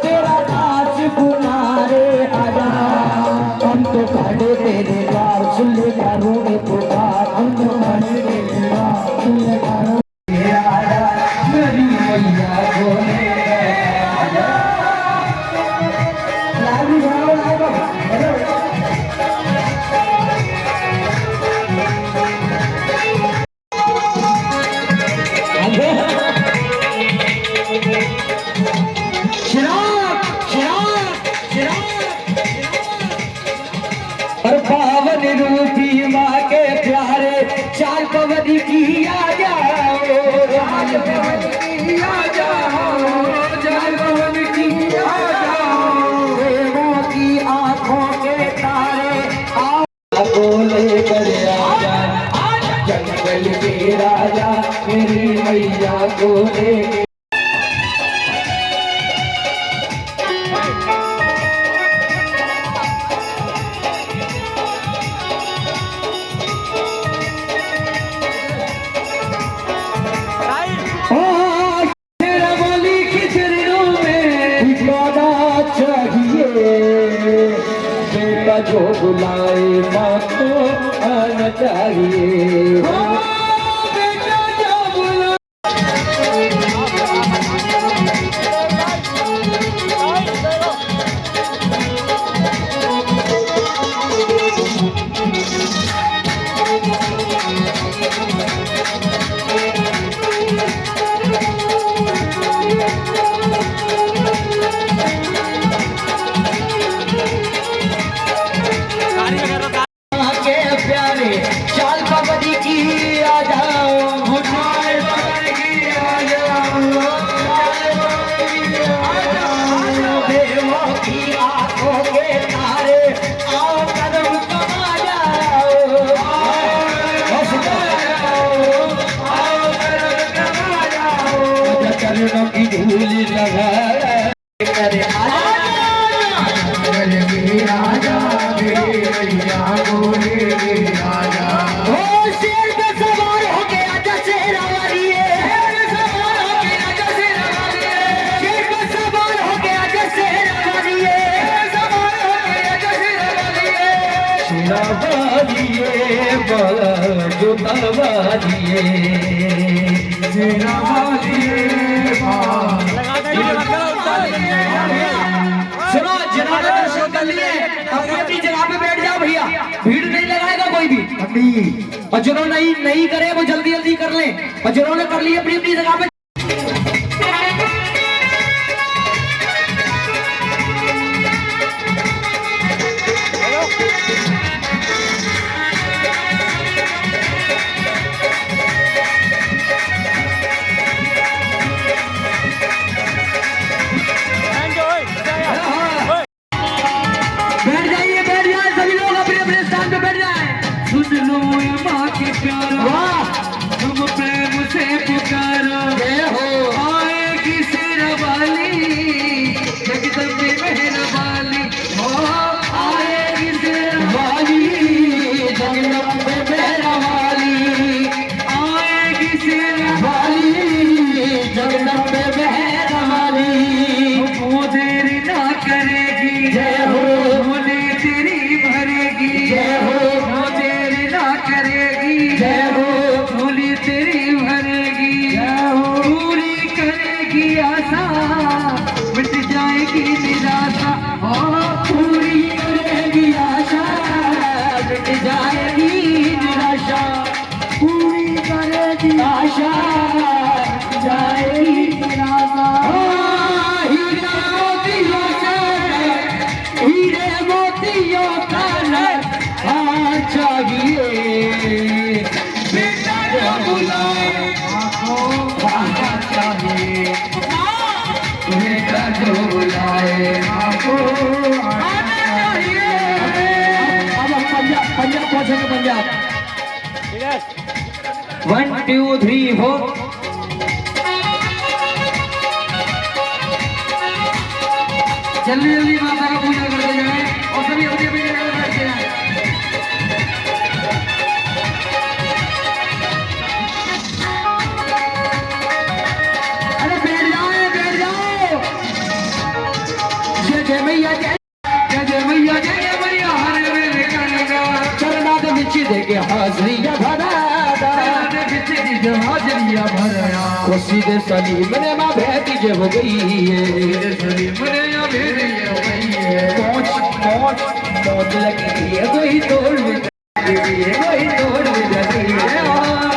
तेरा दास पुकारे आजा, हम तो खड़े तेरे द्वार, सुन ले करूँ एक पुकार, हम तो खड़े तेरे द्वार, सुन ले करूँ आजा, मेरी मैया बोले आजा। लागू जाओ लागू और पावन रूपी माँ के प्यारे चाल पवनी की आ जाओ, चाल पवनी की आ जाओ, चाल पवनी की आ जाओ, देवों की आंखों के तारे आओ लेकर आजा, जंगल के राजा मेरी मैया को लेकर। जो बुलाए माँ को आना चाहिए, बेटा जो बुलाए। सुनो जनाब दर्शन कर लिए, अपनी अपनी जगह पे बैठ जाओ भैया, भीड़ नहीं लगाएगा कोई भी, और जिन्होंने नहीं करे वो जल्दी जल्दी कर ले, और जिन्होंने कर लिए अपनी अपनी जगह पे। पंजाब 1 2 3 4 जल्दी जल्दी माता का पूजा करते जाए और सभी अपनी अपनी जगह पर बैठते जाए। अरे बैठ जाओ बैठ जाओ। जय मैया जय जय मैया जय मैया हरे मेरे गंगा चरना के बिच देके हाजरिया भरादा दे बिच दी हाजरिया भराया खुशी दे सलीम ने मां बेटी जे हो गई है सलीम ने या बेटी हो गई है मौज लगी है कोई तोड़ भी कोई तोड़ भी लगी है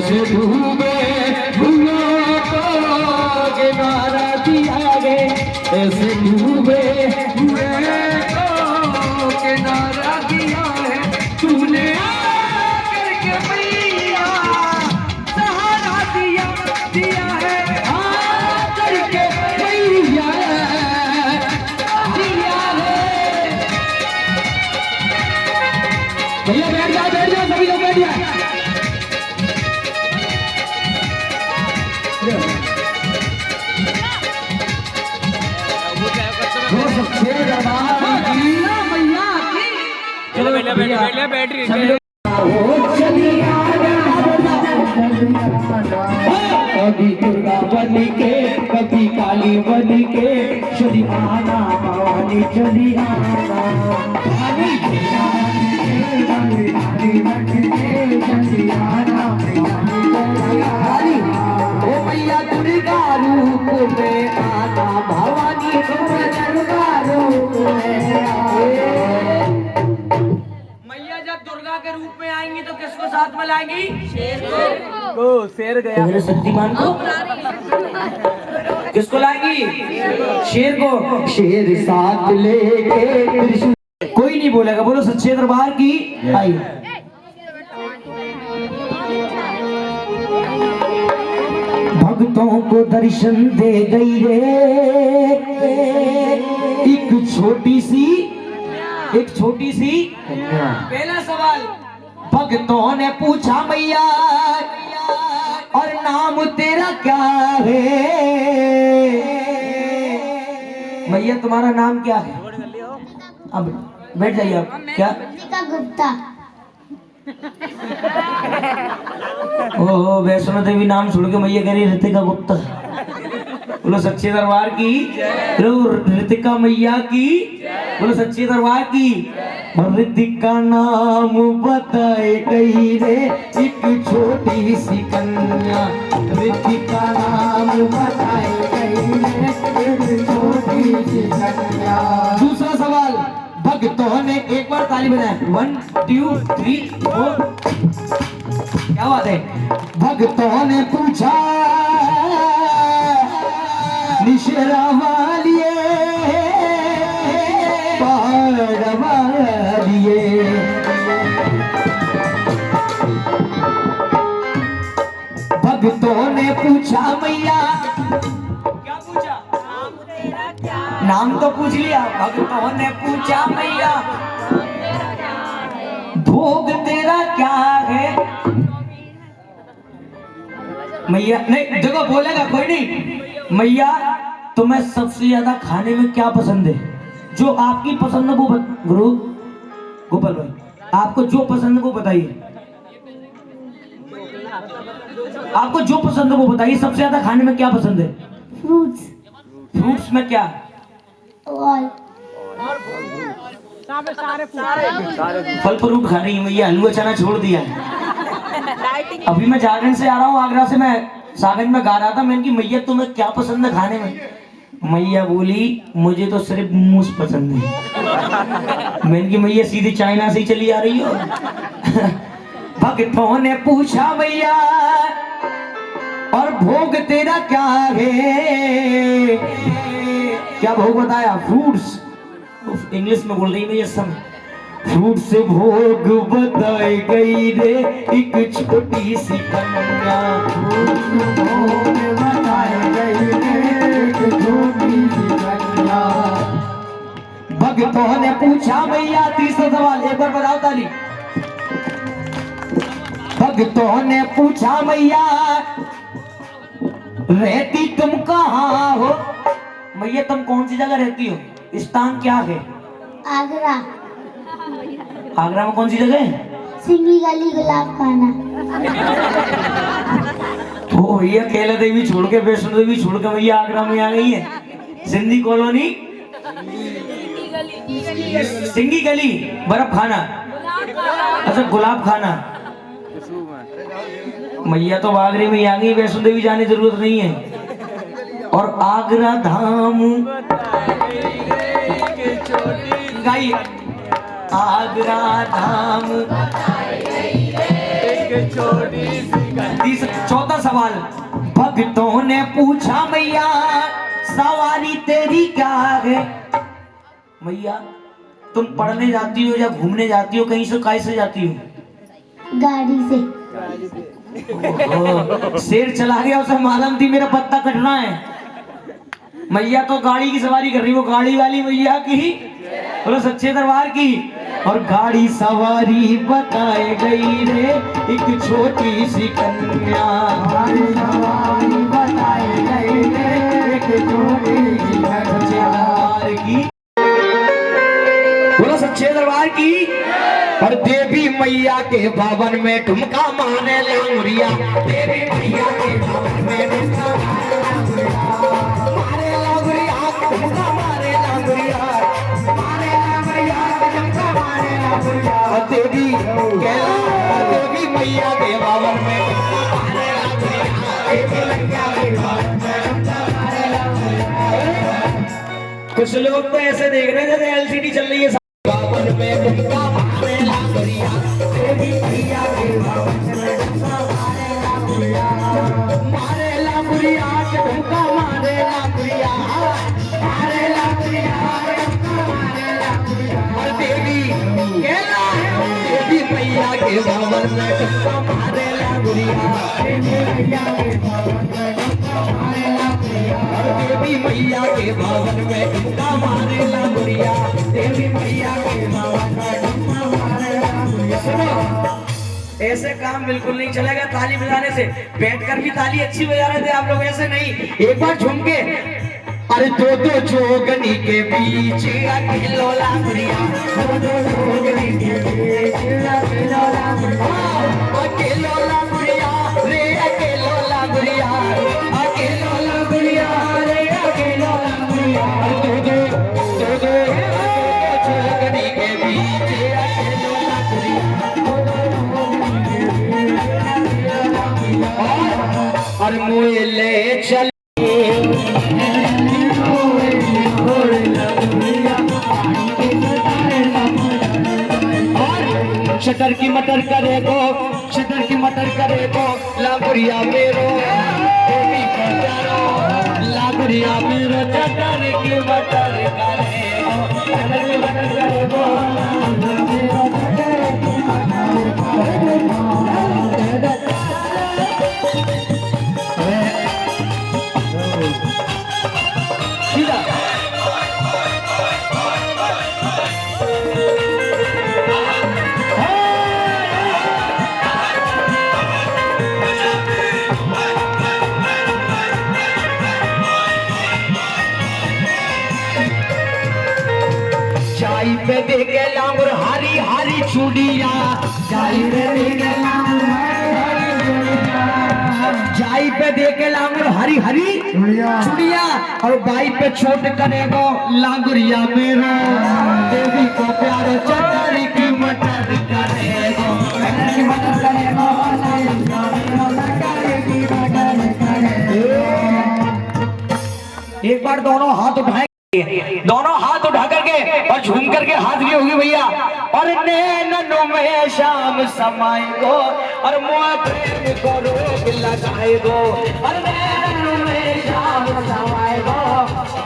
से डूबे भूलों को किनारा दिया गे ऐसे डूबे हुए को किनारा दिया है तूने आकर के मैया सहारा दिया है आकर के मैया दिया है भैया बैठ जाओ सभी लोग बैठ जाए बैटरी कभी दुर्गा बन के कभी काली बन के चली आना भवानी चली आना ओ मैया दुर्गा रूप में आना भवानी दुर्गा रूप में दुर्गा के रूप में आएंगी तो किसको साथ में लाएंगी? शेर को शेर गया मेरे शक्तिमान को किसको लाएंगी? शेर को शेर साथ लेके कोई नहीं बोलेगा बोलो सच्चे दरबार की आई भक्तों को दर्शन दे गई रे एक छोटी सी पहला सवाल भक्तों ने पूछा मैया और नाम तेरा क्या है मैया तुम्हारा नाम क्या है अब बैठ जाइए आप क्या गुप्ता ओ वैष्णो देवी नाम सुन के मैया कह रही ऋतिका गुप्ता बोलो सच्चे दरबार की बोलो ऋतिका मैया की बोलो सच्चे दरबार की ऋतिका नाम बताए गई रे एक छोटी सी कन्या ऋतिका नाम बताए गई रे एक छोटी सी कन्या दूसरा सवाल भक्तों ने एक बार ताली बजाए 1 2 3 4 क्या बात है भक्तों ने पूछा निशरा वालिए पहाड़ वालिए भक्तों ने पूछा मैया क्या पूछा? नाम तो पूछ लिया भक्तों ने पूछा मैया भोग तेरा क्या है मैया नहीं देखो बोलेगा कोई नहीं मैया तुम्हें सबसे ज्यादा खाने में क्या पसंद है जो आपकी पसंद है वो गुरु गोपाल भाई आपको जो पसंद है वो बताइए आपको जो पसंद है वो बताइए सबसे ज्यादा खाने में क्या पसंद है फ्रूट्स में क्या फल फ्रूट खा रही है मैया हलवा चना छोड़ दिया अभी मैं जागरण से आ रहा हूँ आगरा से मैं सागन में गा रहा था मैंने की मैया तुम्हें क्या पसंद है खाने में मैया बोली मुझे तो सिर्फ मूस पसंद है मैंने की मैया सीधे चाइना से ही चली आ रही हो भक्तों ने पूछा मैया और भोग तेरा क्या है क्या भोग बताया फ्रूट्स इंग्लिश में बोल रही है ये सब फ्रूट से भोग बताई गई रे एक छोटी सी कन्या भोग बताई गई रे एक छोटी सी कन्या भक्तों ने पूछा मैया तीसरा सवाल एक बार बताओ ताली भक्तों ने पूछा मैया रहती तुम कहाँ हो? मैया तुम कौन सी जगह रहती हो? स्थान क्या है? आगरा, आगरा में कौन सी जगह है? सिंगी गली, गुलाब खाना। तो भैया कैला देवी छोड़ के वैष्णो देवी छोड़ के भैया आगरा में आ गई है। सिंधी कॉलोनी, सिंगी गली, बर्फ खाना, अच्छा गुलाब खाना। मैया तो आगरे में आ गई, वैष्णो देवी जाने की जरूरत नहीं है। और आगरा धाम गाइए, आगरा धाम। चौथा सवाल, भक्तों ने पूछा मैया सवारी तेरी क्या है? मैया तुम पढ़ने जाती हो या घूमने जाती हो, कहीं से कैसे जाती हो? गाड़ी से। शेर चला गया, उसे मालूम थी मेरा पत्ता कटना है। मैया तो गाड़ी की सवारी कर रही, वो गाड़ी वाली मैया की, बोलो सच्चे दरबार की। और गाड़ी सवारी बताए गई रे एक छोटी सी कन्या, गाड़ी सवारी बताए गई रे एक छोटी सी दरबार की, बोलो सच्चे दरबार की। और देवी मैया के भवन में ठुमका मारने लांगुरिया, देवी मैया के भवन में ठुमका मारे लांगुरिया, ठुमका मारे लांगुरिया, मारे लांगुरिया, ठुमका मारे लांगुरिया। देवी मैया के भवन में ठुमका मारे लांगुरिया, देवी मैया के भवन में ठुमका मारे लांगुरिया। कुछ लोग तो ऐसे देख रहे थे एलसीडी चल रही है भवन में ठुमका मारे लांगुरिया, देवी मैया के भवन में ठुमका मारे लांगुरिया, मारे लांगुरिया, ठुमका मारे लांगुरिया, मारे लांगुरिया, ठुमका मारे लांगुरिया। और देवी कहना है, देवी मैया के भवन में ठुमका मारे लांगुरिया, देवी मैया के भवन में ठुमका मारे लांगुरिया, देवी मैया के भवन में ठुमका मारे लांगुरिया, देवी मैया के भवन में ठुमका मारे लांगुरिया। सुनो, ऐसे काम बिल्कुल नहीं चलेगा ताली बजाने से। बैठकर भी ताली अच्छी बजा रहे थे आप लोग, ऐसे नहीं। एक बार झूम के, अरे दो जोगनी के बीच अकेलो लांगुरिया, दो जोगनी के बीच अकेलो लांगुरिया, अकेलो लांगुरिया रे अकेलो लांगुरिया, अकेलो लांगुरिया रे अकेलो लांगुरिया। दो जोगनी के बीच अकेलो लांगुरिया, और मुझे ले चल शटर की मटर करे गो, शटर की मटर करे गो, लांगुरिया मेरो देवी को प्यारो, लांगुरिया मेरो शटर की मटर करे गो, शटर की मटर करे गो, लांगुरिया मेरो शटर की मटर करे गो। सीधा चाई पे देखे लांगुर हरी हरी चूड़िया, चाई पे देखे लांगुर हरी हरी चूड़िया, चाई पे देखे लांगुर हरी हरी चूड़िया, और बाई पे छोट करेगो लांगुरिया मेरो देवी को प्यार चटर की मटर करेगो, चटर की मटर करेगो, एक बार दोनों हाथ उठाए, दोनों हाथ उठा करके और झूम करके हाथ की होगी भैया। और नैनों में शाम समाए गो, और मुआ प्रेम को रोक लगाए गो, और नैनों में शाम समाए गो,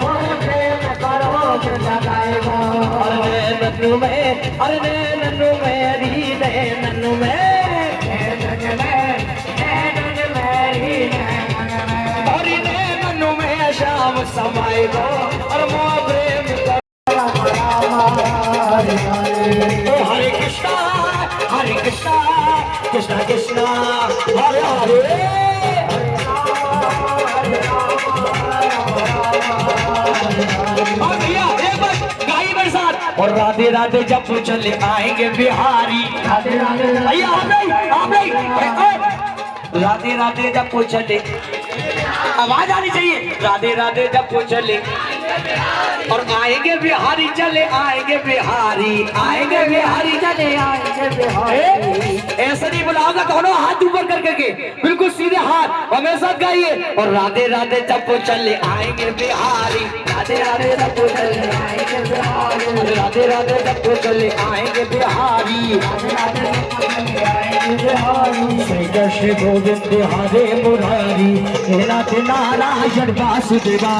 मुआ प्रेम को रोक लगाए गो, और नैनों में, और नैनों में री नैनों में, शाम समाए गो, और मुआ प्रेम हरे कृष्णा हरे कृष्णा कृष्णा कृष्णा हरे हरे। और राधे राधे जब चले आएंगे बिहारी। राधे राधे भैया आप नहीं राधे राधे जब चले, आवाज आनी चाहिए। राधे राधे जब चले और आएंगे बिहारी, चले आएंगे बिहारी, आएंगे बिहारी, चले आएंगे बिहारी। ऐसे नहीं बुलाओगे, दोनों हाथ ऊपर कर करके बिल्कुल सीधे हाथ हमेशा गाइए। और राधे राधे जब चले आएंगे बिहारी, राधे राधे जब चले आएंगे बिहारी, राधे राधे जब चले आएंगे बिहारी, राधे राधे जब चले आएंगे बिहारी। श्री कृष्ण गोविंद हरे मुरारी, हे नाथ नारायण वासुदेवा।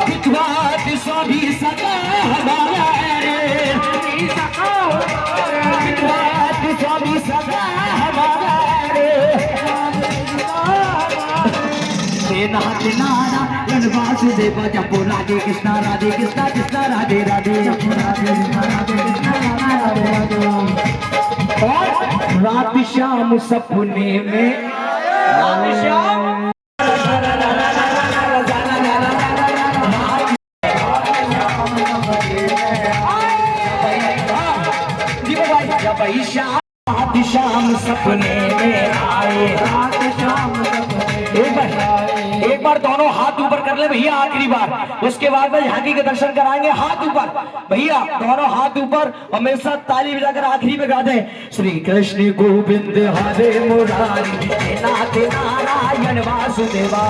विद्वान स्वामी सदा हमारा रे, विद्वान स्वामी सदा हमारा रे, हे नाथ नारायण वासुदेवा। जपो राधे कृष्णा राधे कृष्णा कृष्णा राधे राधे, जपो राधे कृष्णा राधे कृष्णा राधे राधे। और रात शाम सपने में, रात शाम जब शाम सपने में आए, एक बार दोनों हाथ ऊपर कर ले भैया, आखिरी बार। उसके बाद में झांकी के दर्शन कराएंगे। हाथ ऊपर भैया, दोनों हाथ ऊपर, हमेशा ताली बजाकर आखिरी में गा दें। श्री कृष्ण गोविंद हरे मुरारी, हे नाथ नारायण वासुदेवा।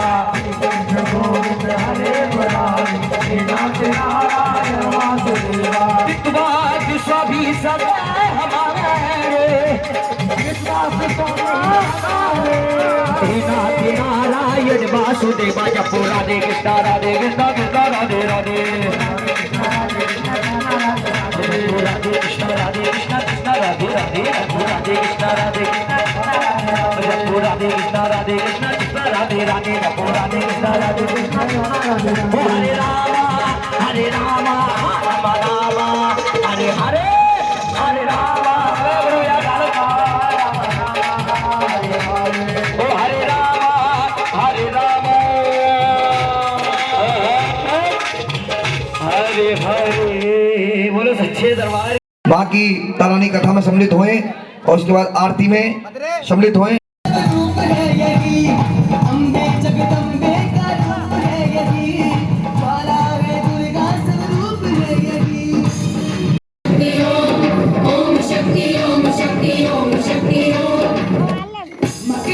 गोविंद हरे मुरारी, हे नाथ नारायण वासुदेवा। विद्वान सभी सदा हमारा रे, विश्वास हे नाथ नारायण वासुदेवा। जपो राधे कृष्णा राधे कृष्णा कृष्णा राधे राधे, राधे कृष्णा राधे कृष्णा कृष्णा राधे राधे, राधे कृष्णा राधे कृष्णा, जपो राधे कृष्णा राधे कृष्णा कृष्णा राधे राधे, जपो राधे कृष्णा राधे कृष्णा कृष्णा। हरे रामा हरे रामा राम रामा हरे हरे, हरे रामा हरे रामा हरे रामा हरे हरे। बोलो सच्चे दरबार। बाकी तारानी कथा में सम्मिलित हुए और उसके बाद आरती में सम्मिलित हुए।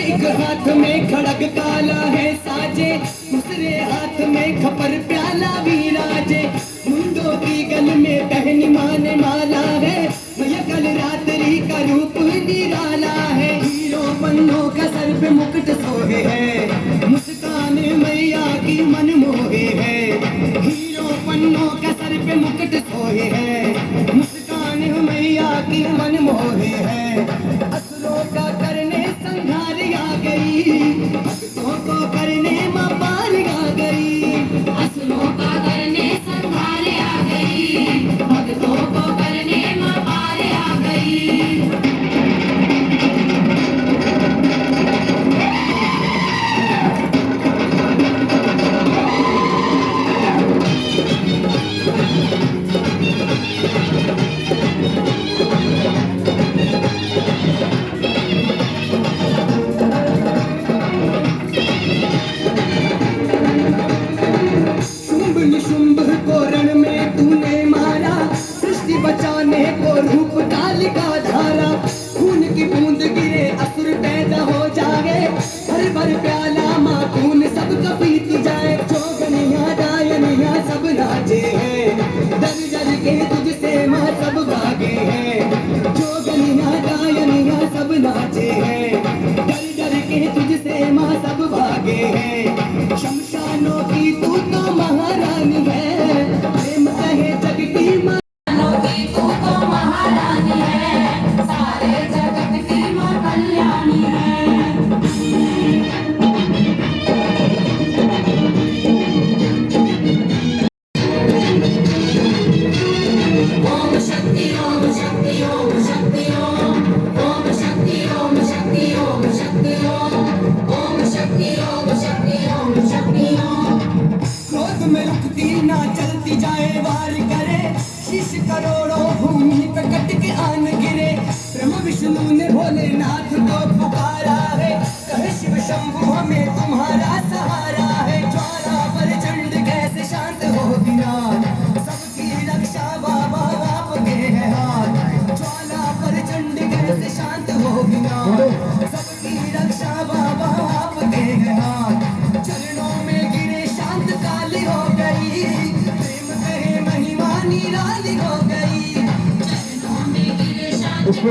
एक हाथ में खड़ग काला है साजे, दूसरे हाथ में खपर प्याला विराजे। मुंडों की गल में पहनी माने माला है, यह कल रात्रि का रूप निराला है। हीरो पन्नों का सर पे मुकुट सोहे है, मुस्कान मैया की मन मोहे है। हीरो पन्नों का सर पे मुकुट सोहे है, मुस्कान मैया की मन मोहे है। असुरों का करने संहार आ गई, भक्तों को करने मां पार आ गई। असुरों का करने संहार आ गई, भक्तों को करने मां पार आ गई।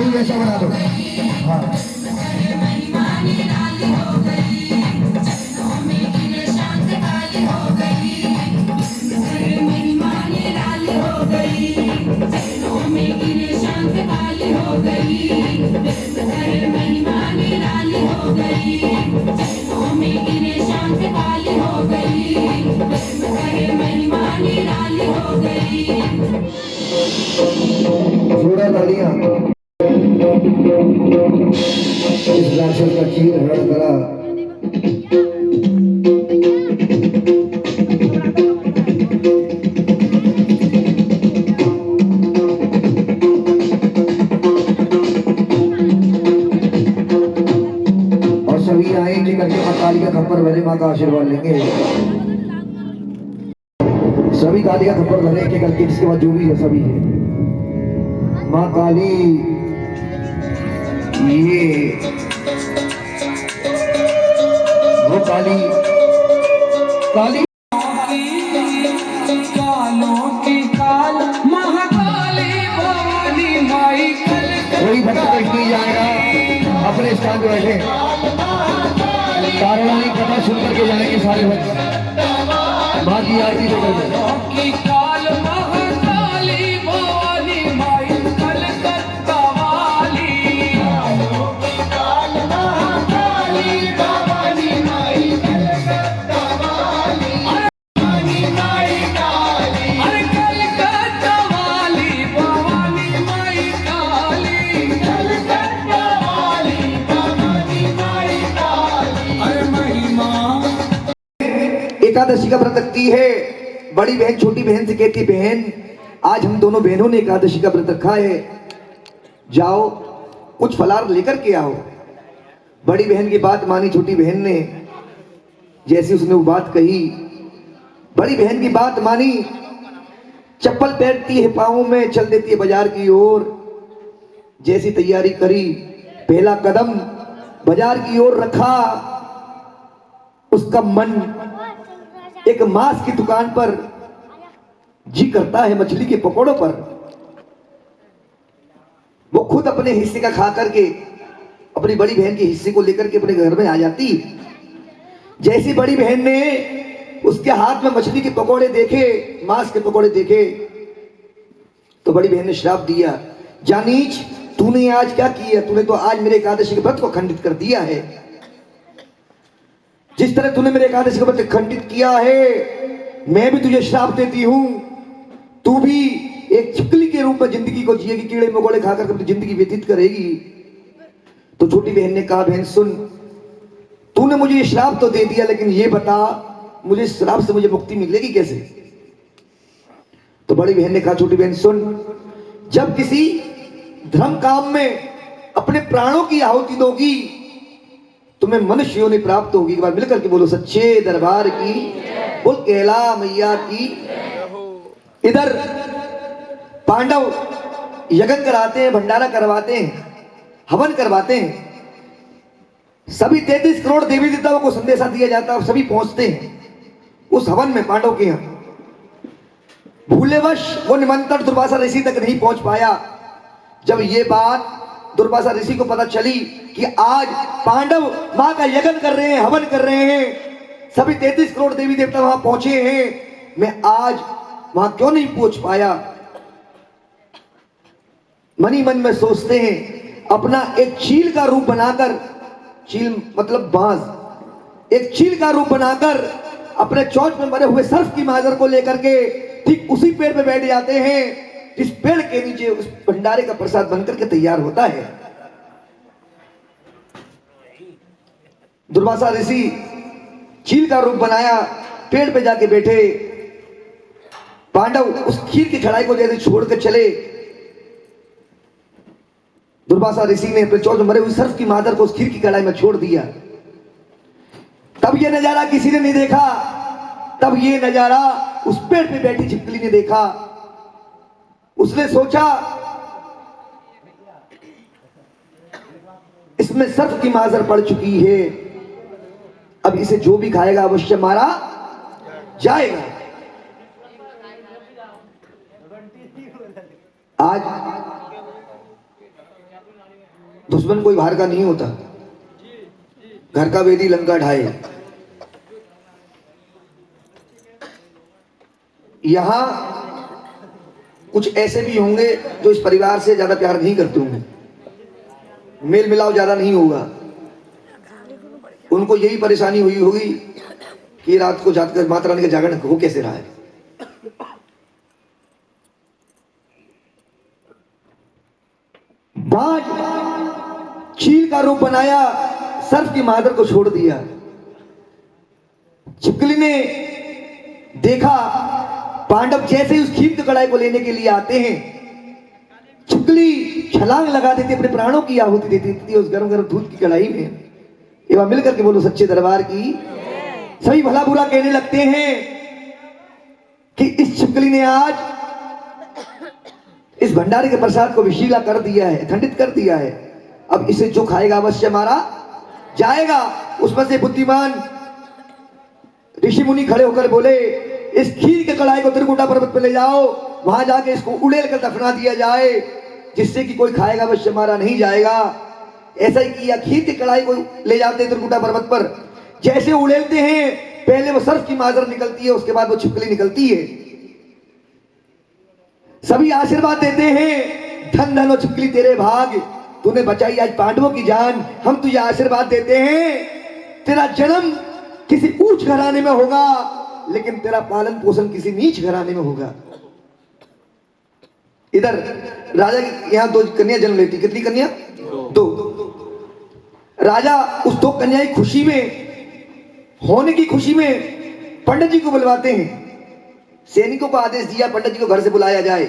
भी वैसा बना दो। हाँ जोड़ा तालियां इस राशन का चीर हरण करा। और सभी आएंगे करके मां काली का खप्पर भरे, मां का आशीर्वाद लेंगे। सभी काली का खप्पर भरे के करके, इसके बाद जो भी है सभी है। मां काली ये वो काली काली कालों की काल महाकाली भवानी माई कल कोई भटक नहीं जाएगा, अपने स्थान पे बैठे कारणानी कथा सुन करके जाएंगे सारे भक्त। मां की आरती लेकर की काल महाकाली भवानी माई कलकत्ता वाली। काल महाकाली भवानी माई कलकत्ता वाली। माई काली अरे कलकत्ता वाली भवानी माई काली। कलकत्ता वाली भवानी माई काली। अरे महिमा एकादशी का व्रत रखती है। बड़ी बहन छोटी बहन से कहती, बहन आज हम दोनों बहनों ने एकादशी का व्रत रखा है, जाओ कुछ फलाहार लेकर के आओ। बड़ी बहन की बात मानी छोटी बहन ने। जैसी उसने वो बात कही, बड़ी बहन की बात मानी, चप्पल पहनती है पाँव में, चल देती है बाजार की ओर। जैसी तैयारी करी, पहला कदम बाजार की ओर रखा, उसका मन एक मांस की दुकान पर जी करता है, मछली के पकौड़ों पर। वो खुद अपने हिस्से का खा करके अपनी बड़ी बहन के हिस्से को लेकर के अपने घर में आ जाती। जैसी बड़ी बहन ने उसके हाथ में मछली के पकौड़े देखे, मांस के पकौड़े देखे, तो बड़ी बहन ने श्राप दिया, जानीच तूने आज क्या किया? तूने तो आज मेरे एकादशी के व्रत को खंडित कर दिया है। जिस तरह तूने मेरे एकादशी का व्रत खंडित किया है, मैं भी तुझे श्राप देती हूं। तू भी एक छिपकली के रूप में जिंदगी को जिएगी, कीड़े मकोड़े खाकर अपनी जिंदगी व्यतीत करेगी। तो छोटी बहन ने कहा, बहन सुन, तूने मुझे ये श्राप तो दे दिया, लेकिन ये बता मुझे इस श्राप से मुझे मुक्ति मिलेगी कैसे? तो बड़ी बहन ने कहा, छोटी बहन सुन, जब किसी धर्म काम में अपने प्राणों की आहुति दोगी, तुम्हें मनुष्य योनि प्राप्त होगी। एक बार मिलकर के बोलो, सच्चे दरबार की, बोल कैला मैया की। इधर पांडव यज्ञ कराते हैं, भंडारा करवाते हैं, हवन करवाते हैं। सभी 33 करोड़ देवी देवताओं को संदेशा दिया जाता है, सभी पहुंचते हैं उस हवन में पांडव के यहाँ। भूलेवश वो निमंत्रण दुर्वासा ऋषि तक नहीं पहुंच पाया। जब ये बात दुर्वासा ऋषि को पता चली कि आज पांडव मां का यज्ञ कर रहे हैं, हवन कर रहे हैं, सभी 33 करोड़ देवी देवता वहां पहुंचे हैं, मैं आज वहां क्यों नहीं पहुंच पाया? मनी मन में सोचते हैं, अपना एक चील का रूप बनाकर, चील मतलब बांस, एक चील का रूप बनाकर अपने चोंच में मरे हुए सर्फ की माजर को लेकर के ठीक उसी पेड़ पे बैठ जाते हैं जिस पेड़ के नीचे उस भंडारे का प्रसाद बनकर के तैयार होता है। दुर्वासा ऋषि चील का रूप बनाया, पेड़ पे जाके बैठे। पांडव उस खीर की कढ़ाई को जैसे छोड़कर चले, दुर्वासा ऋषि ने अपने चोंच में मरे हुए सर्फ की मादर को उस खीर की कढ़ाई में छोड़ दिया। तब यह नजारा किसी ने नहीं देखा, तब यह नजारा उस पेड़ पे बैठी छिपकली ने देखा। उसने सोचा, इसमें सर्फ की माजर पड़ चुकी है, अब इसे जो भी खाएगा अवश्य मारा जाएगा। आज दुश्मन कोई बाहर का नहीं होता, घर का वेदी लंका ढाए। यहां कुछ ऐसे भी होंगे जो इस परिवार से ज्यादा प्यार नहीं करते होंगे, मेल मिलाव ज्यादा नहीं होगा। उनको यही परेशानी हुई होगी कि रात को जाकर माता रानी का जागरण हो कैसे रहा है। बाज चील का रूप बनाया, सर्प की मादर को छोड़ दिया। छिपकली ने देखा पांडव जैसे उस खीर की कढ़ाई को लेने के लिए आते हैं, छिपकली छलांग लगा देती, अपने प्राणों की आहुति देती थी उस गरम गरम दूध की कढ़ाई में। एवं मिलकर के बोलो सच्चे दरबार की। सभी भला बुरा कहने लगते हैं कि इस छिपकली ने आज इस भंडारे के प्रसाद को विशीला कर दिया है, खंडित कर दिया है। अब इसे जो खाएगा अवश्य मारा जाएगा। उसमें से बुद्धिमान ऋषि मुनि खड़े होकर बोले, इस खीर के कढ़ाई को त्रिकुटा पर्वत पर ले जाओ, वहां जाके इसको उड़ेल कर दफना दिया जाए, जिससे कि कोई खाएगा अवश्य मारा नहीं जाएगा। ऐसा ही किया, खीर की कढ़ाई को ले जाते त्रिकुटा पर्वत पर, जैसे उड़ेलते हैं पहले वो सर्प की मादर निकलती है, उसके बाद वो छिपकली निकलती है। सभी आशीर्वाद देते हैं, धन धन और छिपकली तेरे भाग, तूने बचाई आज पांडवों की जान। हम तुझे आशीर्वाद देते हैं, तेरा जन्म किसी ऊंच घराने में होगा, लेकिन तेरा पालन पोषण किसी नीच घराने में होगा। इधर राजा की यहाँ 2 कन्या जन्म लेती। कितनी कन्या? 2। राजा उस 2 कन्या की खुशी में, होने की खुशी में पंडित जी को बुलवाते हैं। सैनिकों को आदेश दिया पंडित जी को घर से बुलाया जाए।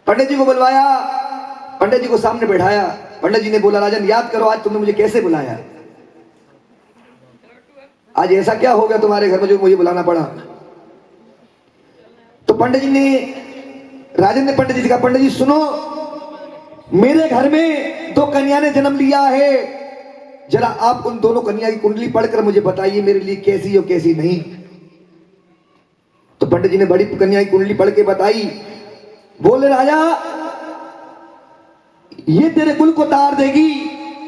पंडित जी को बुलवाया, पंडित जी को सामने बैठाया। पंडित जी ने बोला, राजन याद करो आज तुमने मुझे कैसे बुलाया, आज ऐसा क्या हो गया तुम्हारे घर में जो मुझे बुलाना पड़ा। तो पंडित जी ने, राजन ने पंडित जी से कहा, पंडित जी सुनो, मेरे घर में 2 कन्या ने जन्म लिया है, जरा आप उन दोनों कन्या की कुंडली पढ़कर मुझे बताइए मेरे लिए कैसी और कैसी नहीं। तो पंडित जी ने बड़ी कन्या की कुंडली पढ़ के बताई। बोले, राजा ये तेरे कुल को तार देगी,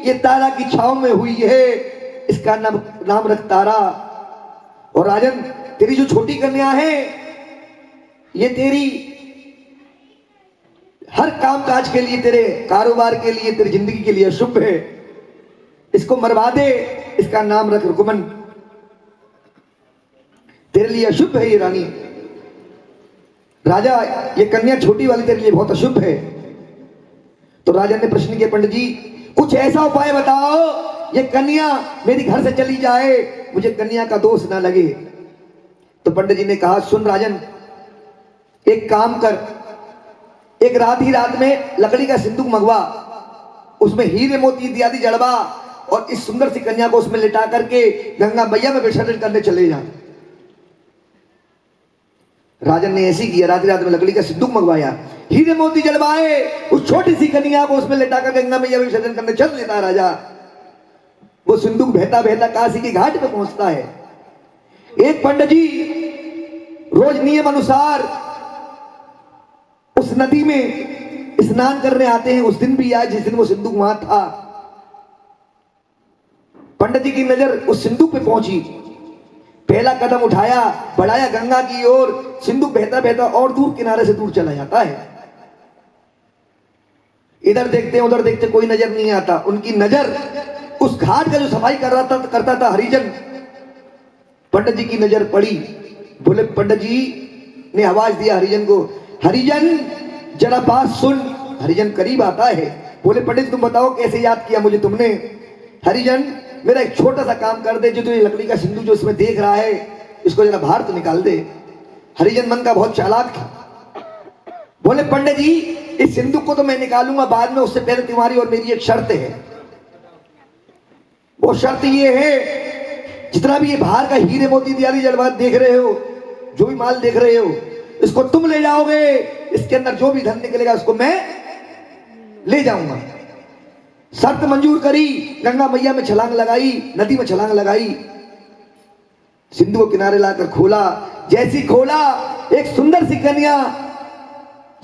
ये तारा की छाव में हुई है, इसका नाम रख तारा। और राजन तेरी जो छोटी कन्या है, ये तेरी हर काम काज के लिए, तेरे कारोबार के लिए, तेरी जिंदगी के लिए अशुभ है, इसको मरवा दे, इसका नाम रख रुकमन, तेरे लिए अशुभ है ये रानी। राजा ये कन्या छोटी वाली तेरे लिए बहुत अशुभ है। तो राजा ने प्रश्न किया, पंडित जी कुछ ऐसा उपाय बताओ ये कन्या मेरी घर से चली जाए, मुझे कन्या का दोष ना लगे। तो पंडित जी ने कहा, सुन राजन, एक काम कर, एक रात ही रात में लकड़ी का सिंदूक मंगवा, उसमें हीरे मोती इत्यादि जड़वा, और इस सुंदर सी कन्या को उसमें लिटा करके गंगा मैया में विसर्जन करने चले जा। राजन ने ऐसी किया, रात रात में लकड़ी का सिंदूक मंगवाया, हीरे मोती जड़वाए, उस छोटी सी कन्या को उसमें लिटाकर गंगा मैया में विसर्जन करने चल लेता राजा। वो सिंदूक बहता बहता काशी के घाट पे पहुंचता है। एक पंडित जी रोज नियम अनुसार उस नदी में स्नान करने आते हैं। उस दिन भी आए जिस दिन वो सिंदूक वहां था। पंडित जी की नजर उस सिंदूक पे पहुंची, पहला कदम उठाया, बढ़ाया गंगा की ओर, सिंदूक बहता बहता और दूर किनारे से दूर चला जाता है। इधर देखते उधर देखते कोई नजर नहीं आता। उनकी नजर उस घाट का जो सफाई करता था हरिजन, पंडित जी की नजर पड़ी। बोले, पंडित जी ने आवाज दिया हरिजन को, हरिजन जरा बात सुन। हरिजन करीब आता है। बोले, पंडित तुम बताओ कैसे याद किया मुझे तुमने। हरिजन मेरा एक छोटा सा काम कर दे, जो तुझे लकड़ी का सिंदूक जो इसमें देख रहा है, इसको जरा बाहर तो निकाल दे। हरिजन मन का बहुत चालाक था। बोले, पंडित जी इस सिंदूक को तो मैं निकालूंगा बाद में, उससे पहले तुम्हारी और मेरी एक शर्त है। वो शर्त ये है, जितना भी ये बाहर का हीरे मोती इत्यादि जड़वा देख रहे हो, जो भी माल देख रहे हो, इसको तुम ले जाओगे, इसके अंदर जो भी धन निकलेगा उसको मैं ले जाऊंगा। शर्त मंजूर करी। गंगा मैया में छलांग लगाई, नदी में छलांग लगाई, सिंधु को किनारे लाकर खोला। जैसी खोला, एक सुंदर सी कन्या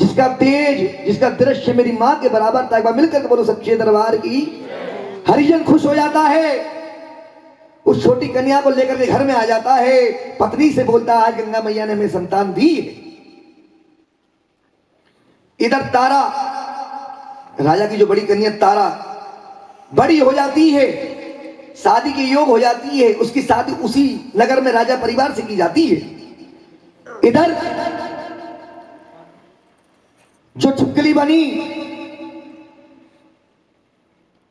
जिसका तेज, जिसका दृश्य मेरी माँ के बराबर था। एक बार मिलकर के बोलो सच्चे दरबार की। हरिजन खुश हो जाता है, उस छोटी कन्या को लेकर के घर में आ जाता है, पत्नी से बोलता है आज गंगा मैया ने हमें संतान दी है। इधर तारा, राजा की जो बड़ी कन्या तारा बड़ी हो जाती है, शादी के योग हो जाती है, उसकी शादी उसी नगर में राजा परिवार से की जाती है। इधर जो छिपकली बनी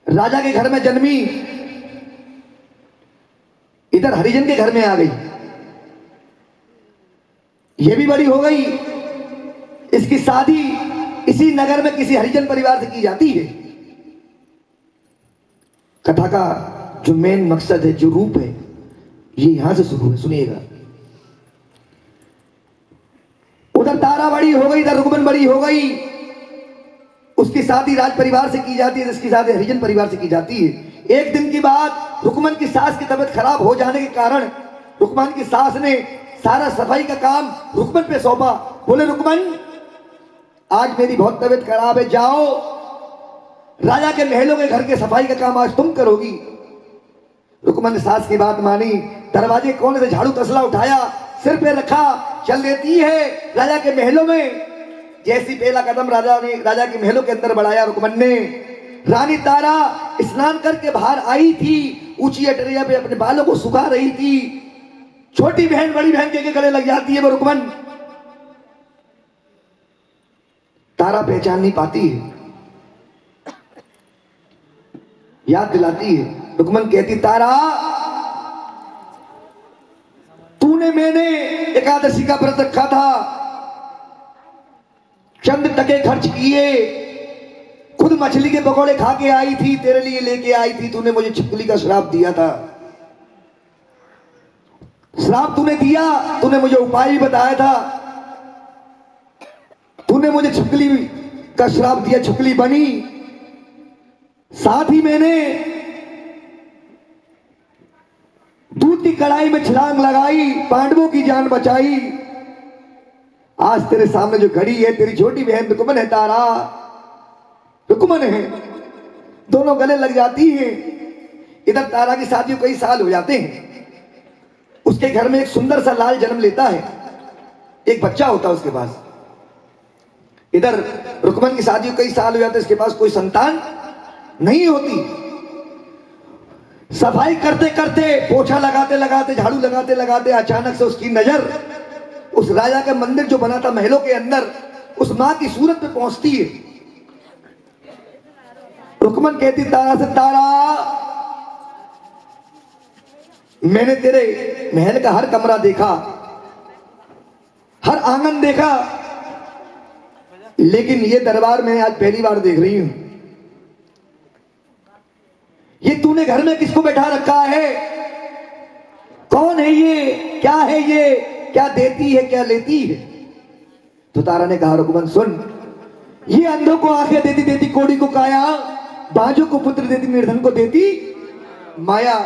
राजा के घर में जन्मी, इधर हरिजन के घर में आ गई। ये भी बड़ी हो गई, इसकी शादी इसी नगर में किसी हरिजन परिवार से की जाती है। कथा का जो मेन मकसद है, जो रूप है, ये यहां से शुरू है, सुनिएगा। उधर तारा बड़ी हो गई, इधर रुक्मन बड़ी हो गई, उसकी शादी राज परिवार से की जाती है, इसकी शादी हरिजन परिवार से की जाती है। एक दिन की बात, रुक्मन की सास की तबीयत खराब हो जाने के कारण रुक्मन की सास ने सारा सफाई का काम रुक्मन पे सौंपा। बोले रुक्मन आज मेरी बहुत तबीयत खराब है, जाओ राजा के महलों के घर के सफाई का काम आज तुम करोगी। रुक्मन ने सास की बात मानी, दरवाजे कोने से झाड़ू तसला उठाया, सिर पे रखा, चल देती है राजा के महलों में। जैसी पहला कदम राजा के महलों के अंदर बढ़ाया रुक्मन ने, रानी तारा स्नान करके बाहर आई थी, ऊंची अटरिया पे अपने बालों को सुखा रही थी। छोटी बहन बड़ी बहन के गले लग जाती है वो रुक्मन। तारा पहचान नहीं पाती है, याद दिलाती है। रुक्मन कहती तारा तूने मैंने एकादशी का व्रत रखा था, चंद टके खर्च किए, खुद मछली के पकौड़े खा के आई थी, तेरे लिए लेके आई थी, तूने मुझे छिपकली का श्राप दिया था। श्राप तूने दिया, तूने मुझे उपाय भी बताया था, तूने मुझे छिपकली का श्राप दिया, छिपकली बनी। साथ ही मैंने दूध की कढ़ाई में छलांग लगाई, पांडवों की जान बचाई। आज तेरे सामने जो खड़ी है तेरी छोटी बहन रुक्मन है, तारा रुक्मन है, दोनों गले लग जाती है। इधर तारा की शादी कई साल हो जाते हैं, उसके घर में एक सुंदर सा लाल जन्म लेता है, एक बच्चा होता है उसके पास। इधर रुक्मन की शादी कई साल हो जाते हैं, इसके पास कोई संतान नहीं होती। सफाई करते करते, पोछा लगाते लगाते, झाड़ू लगाते लगाते अचानक से उसकी नजर उस राजा का मंदिर जो बना था महलों के अंदर, उस मां की सूरत पे पहुंचती है। रुक्मन कहती तारा से, तारा मैंने तेरे महल का हर कमरा देखा, हर आंगन देखा, लेकिन ये दरबार में आज पहली बार देख रही हूं। ये तूने घर में किसको बैठा रखा है? कौन है ये? क्या है ये? क्या देती है, क्या लेती है? तो तारा ने कहा रुक्मन सुन, ये अंधों को आंखें देती देती कोड़ी को काया, बाजों को पुत्र देती निर्धन को देती माया।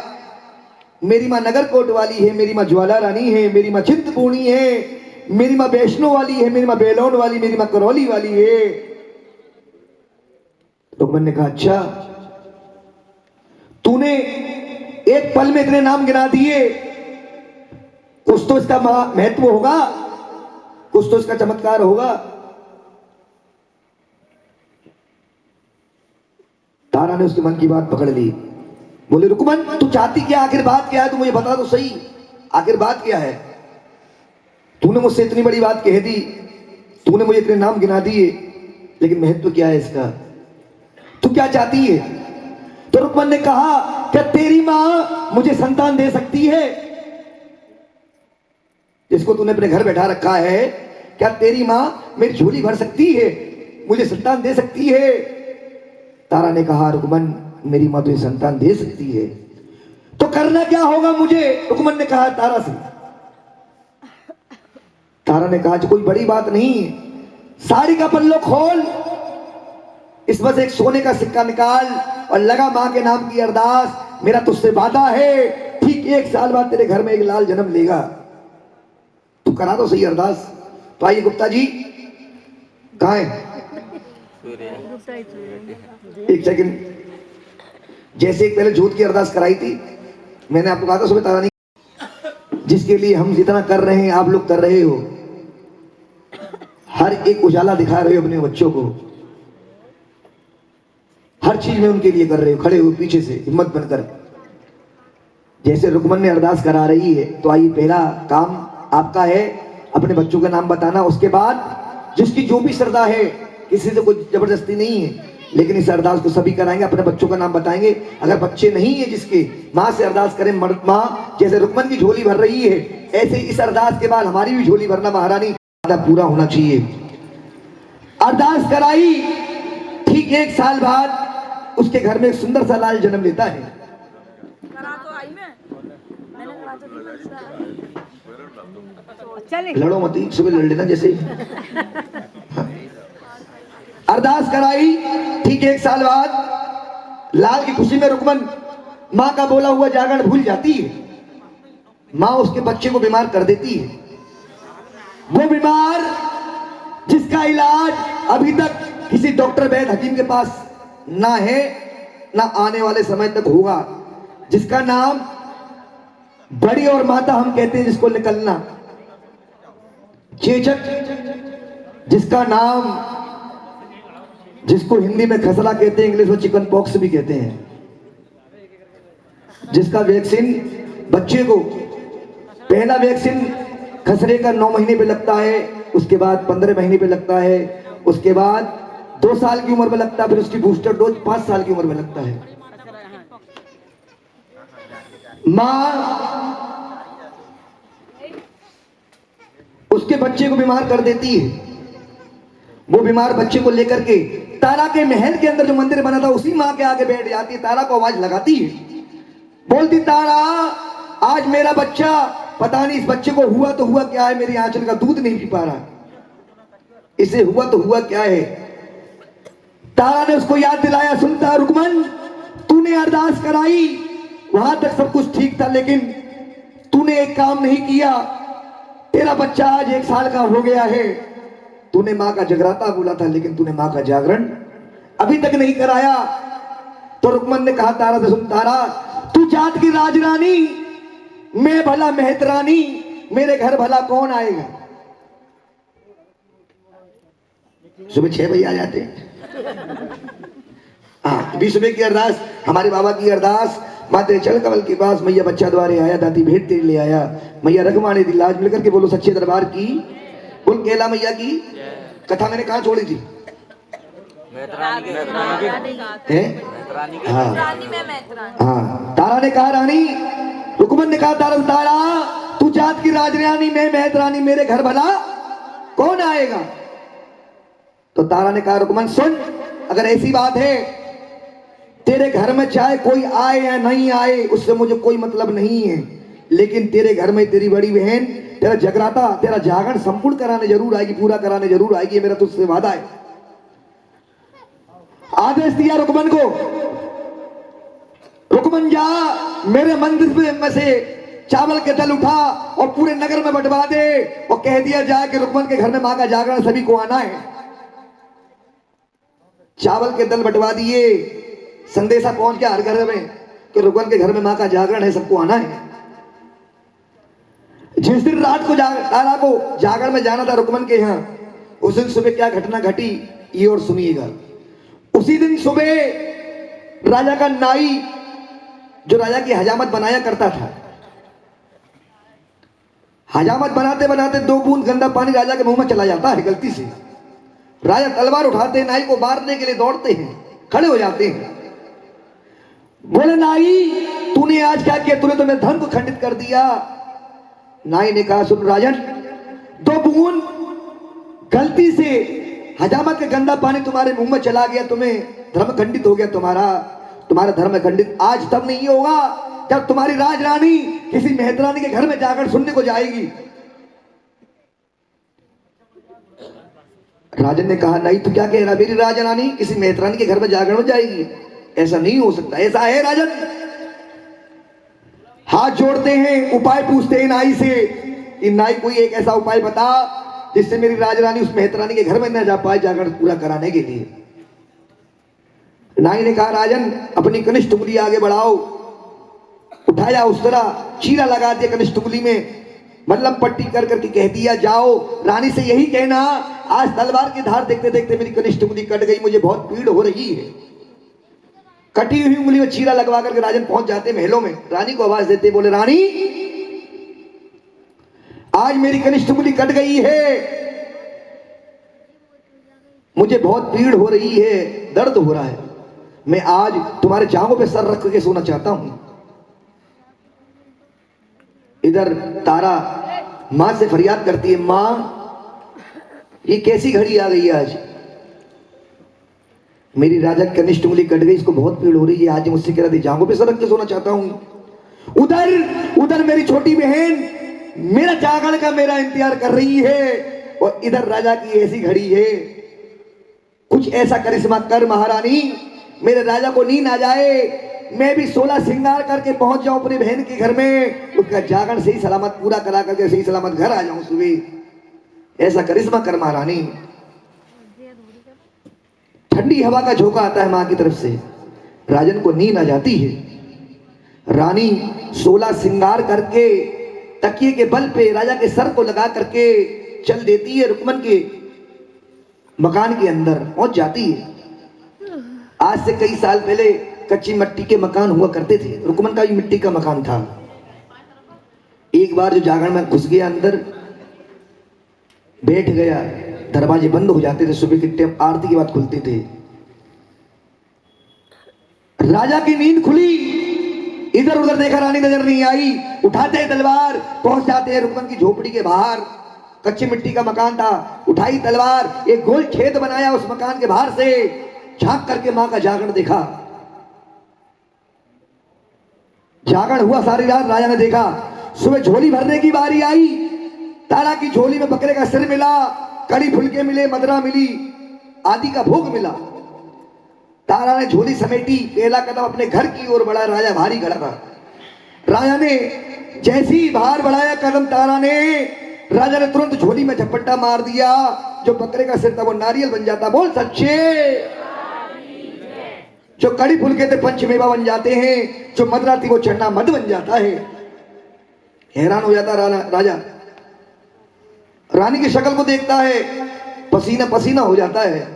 मेरी माँ नगरकोट वाली है, मेरी माँ ज्वाला रानी है, मेरी माँ चिंतपूर्णी है, मेरी माँ वैष्णो वाली है, मेरी माँ बेलोन वाली, मेरी माँ करौली वाली है। रुक्मन ने कहा अच्छा, तूने एक पल में इतने नाम गिना दिए, कुछ तो इसका महत्व होगा, कुछ तो इसका चमत्कार होगा। तारा ने उसके मन की बात पकड़ ली। बोले रुक्मन तू चाहती क्या, आखिर बात क्या है, तू मुझे बता तो सही, आखिर बात क्या है? तूने मुझसे इतनी बड़ी बात कह दी, तूने मुझे इतने नाम गिना दिए, लेकिन महत्व क्या है इसका? तू क्या चाहती है? तो रुक्मन ने कहा क्या तेरी मां मुझे संतान दे सकती है? जिसको तूने अपने घर बैठा रखा है, क्या तेरी मां मेरी झोली भर सकती है, मुझे संतान दे सकती है? तारा ने कहा रुक्मन मेरी मां तुझे संतान दे सकती है, तो करना क्या होगा मुझे? रुक्मन ने कहा तारा से। तारा ने कहा कोई बड़ी बात नहीं, साड़ी का पल्लो खोल, इसमें से एक सोने का सिक्का निकाल और लगा मां के नाम की अरदास, मेरा तुझसे वादा है ठीक 1 साल बाद तेरे घर में एक लाल जन्म लेगा, तू करा दो सही अरदास। तो आइए गुप्ता जी, कहाँ है? एक सेकंड, जैसे एक पहले जोत की अरदास कराई थी, मैंने आपको कहा था सुबह तारा नहीं, जिसके लिए हम जितना कर रहे हैं आप लोग कर रहे हो, हर एक उजाला दिखा रहे हो अपने बच्चों को, हर चीज में उनके लिए कर रहे हो, खड़े हो पीछे से हिम्मत बनकर। जैसे रुकमन ने अरदास करा रही है, तो आइए पहला काम आपका है अपने बच्चों का नाम बताना। उसके बाद जिसकी जो भी श्रद्धा है, किसी से कोई जबरदस्ती नहीं है, लेकिन इस अरदास को सभी कराएंगे, अपने बच्चों का नाम बताएंगे। अगर बच्चे नहीं है जिसके, माँ से अरदास करें। माँ जैसे रुकमन की झोली भर रही है, ऐसे इस अरदास के बाद हमारी भी झोली भरना महारानी पूरा होना चाहिए। अरदास कराई, ठीक 1 साल बाद उसके घर में एक सुंदर सा लाल जन्म लेता है। लड़ो मत, सुबह लड़ लेना जैसे। अरदास कराई, ठीक 1 साल बाद लाल की खुशी में रुकमन माँ का बोला हुआ जागरण भूल जाती है। माँ उसके बच्चे को बीमार कर देती है। वो बीमार जिसका इलाज अभी तक किसी डॉक्टर वैद्य हकीम के पास ना है, ना आने वाले समय तक होगा, जिसका नाम बड़ी और माता हम कहते हैं जिसको निकलना, चेचक, जिसका नाम, जिसको हिंदी में खसरा कहते हैं, इंग्लिश में चिकन पॉक्स भी कहते हैं, जिसका वैक्सीन बच्चे को, पहला वैक्सीन खसरे का 9 महीने पे लगता है, उसके बाद 15 महीने पे लगता है, उसके बाद 2 साल की उम्र में लगता है, फिर उसकी बूस्टर डोज 5 साल की उम्र में लगता है। माँ उसके बच्चे को बीमार कर देती है। वो बीमार बच्चे को लेकर के तारा के महल के अंदर जो मंदिर बना था, उसी माँ के आगे बैठ जाती है। तारा को आवाज लगाती है, बोलती, तारा आज मेरा बच्चा, पता नहीं इस बच्चे को हुआ तो हुआ क्या है, मेरी आंचल का दूध नहीं पी पा रहा, इसे हुआ तो हुआ क्या है। तारा ने उसको याद दिलाया, सुनता रुकमन, तूने अरदास कराई, वहां तक सब कुछ ठीक था, लेकिन तूने एक काम नहीं किया। तेरा बच्चा आज 1 साल का हो गया है, तूने माँ का जगराता बोला था, लेकिन तूने माँ का जागरण अभी तक नहीं कराया। तो रुकमन ने कहा तारा से, सुन तारा, तू जात की राजरानी, मैं भला मेहतरानी, मेरे घर भला कौन आएगा। सुबह 6 बजे आ जाते हैं। हाँ, 20 रुपए की अरदास, हमारे बाबा की अरदास, माते चल कमल के पास, मैया बच्चा द्वारे आया, दाती भेंट तेरे ले आया, मैया रखमाने दी लाज मिलकर के बोलो सच्चे दरबार की, बोल केला मैया की। कथा मैंने कहाँ छोड़ी थी? हाँ, तारा ने कहा रानी, रुकमन ने कहा तारा, तारा तू जात की राजरानी, मैं मेहतरानी, मेरे घर भला कौन आएगा। तो तारा ने कहा, रुकमन सुन, अगर ऐसी बात है, तेरे घर में चाहे कोई आए या नहीं आए, उससे मुझे कोई मतलब नहीं है, लेकिन तेरे घर में तेरी बड़ी बहन तेरा जगराता, तेरा जागरण संपूर्ण कराने जरूर आएगी, पूरा कराने जरूर आएगी, मेरा तुझसे वादा है। आदेश दिया रुकमन को, रुकमन जा मेरे मंदिर में से चावल के दल उठा और पूरे नगर में बंटवा दे, और कह दिया जाए कि रुकमन के घर में माँ का जागरण सभी को आना है। चावल के दल बंटवा दिए, संदेशा पहुंच गया हर घर में कि रुकमन के घर में माँ का जागरण है, सबको आना है। जिस दिन रात को तारा को जागरण में जाना था रुकमन के यहाँ, उस दिन सुबह क्या घटना घटी ये और सुनिएगा। उसी दिन सुबह राजा का नाई, जो राजा की हजामत बनाया करता था, हजामत बनाते बनाते 2 बूंद गंदा पानी राजा के मुंह में चला जाता है गलती से। राजा तलवार उठाते हैं, नाई को मारने के लिए दौड़ते हैं, खड़े हो जाते हैं, बोले नाई तूने आज क्या किया, तूने तो मेरे धर्म को खंडित कर दिया। नाई ने कहा, सुन राजन, 2 बूंद गलती से हजामत का गंदा पानी तुम्हारे मुंह में चला गया, तुम्हें धर्म खंडित हो गया, तुम्हारा धर्म खंडित आज तब नहीं होगा जब तुम्हारी राजरानी किसी मेहतरानी के घर में जाकर सुनने को जाएगी। राजन ने कहा, नहीं तू क्या कह रहा, मेरी राजरानी किसी मेहतरानी के घर में जाकर में जाएगी, ऐसा नहीं हो सकता। ऐसा है राजन। हाथ जोड़ते हैं, उपाय पूछते हैं नाई से कि नाई कोई एक ऐसा उपाय बता जिससे मेरी राजरानी उस मेहतरानी के घर में न जा पाए जागरण पूरा कराने के लिए। नाई ने कहा राजन अपनी कनिष्ठ उंगली आगे बढ़ाओ। उठाया उस तरह चीरा लगा दिया कनिष्ठ उंगली में, मल्लम पट्टी कर करके कह दिया जाओ रानी से यही कहना आज तलवार की धार देखते देखते मेरी कनिष्ठ उंगली कट गई, मुझे बहुत पीड़ हो रही है। कटी हुई उंगली में चीरा लगवा करके राजन पहुंच जाते महलों में। रानी को आवाज देते बोले रानी आज मेरी कनिष्ठ उंगली कट गई है, मुझे बहुत पीड़ हो रही है, दर्द हो रहा है, मैं आज तुम्हारे जांघों पे सर रख के सोना चाहता हूं। इधर तारा मां से फरियाद करती है मां ये कैसी घड़ी आ गई आज, मेरी राजा की कनिष्ठ उंगली कट गई, इसको बहुत पीड़ हो रही है, आज मुझसे कह रहा थी जांघों पे सर रख के सोना चाहता हूं। उधर मेरी छोटी बहन मेरा जागरण का मेरा इंतजार कर रही है और इधर राजा की ऐसी घड़ी है, कुछ ऐसा करिश्मा कर महारानी मेरे राजा को नींद आ जाए, मैं भी 16 श्रृंगार करके पहुंच जाऊं अपनी बहन के घर में, उसका जागरण सही सलामत पूरा करा करके सही सलामत घर आ जाऊं सुबह, ऐसा करिश्मा कर महारानी। ठंडी हवा का झोंका आता है मां की तरफ से, राजन को नींद आ जाती है। रानी 16 श्रृंगार करके तकिए के बल पे राजा के सर को लगा करके चल देती है, रुकमन के मकान के अंदर पहुंच जाती है। आज से कई साल पहले कच्ची मिट्टी के मकान हुआ करते थे, रुकमन का भी मिट्टी का मकान था। एक बार जो जागरण में घुस गया अंदर बैठ गया, दरवाजे बंद हो जाते थे, सुबह के टाइम आरती के बाद खुलते थे। राजा की नींद खुली, इधर उधर देखा रानी नजर नहीं आई, उठाते हैं तलवार पहुंच जाते हैं रुकमन की झोपड़ी के बाहर, कच्ची मिट्टी का मकान था, उठाई तलवार एक गोल छेद बनाया उस मकान के बाहर से, झांक करके मां का जागरण देखा। जागरण हुआ सारी रात, राजा ने देखा। सुबह झोली भरने की बारी आई, तारा की झोली में बकरे का सिर मिला, कड़ी फुलके मिले, मदरा मिली, आदि का भोग मिला। तारा ने झोली समेटी, पहला कदम अपने घर की ओर बढ़ा, राजा भारी खड़ा था। राजा ने जैसी ही बाहर बढ़ाया कदम तारा ने, राजा ने तुरंत झोली में झपट्टा मार दिया, जो बकरे का सिर था वो नारियल बन जाता, बोल सच्चे। जो कड़ी फुलके थे पंचमेवा बन जाते हैं, जो मदरा थी वो चन्ना मद बन जाता है। हैरान हो जाता राजा, रानी की शक्ल को देखता है, पसीना पसीना हो जाता है।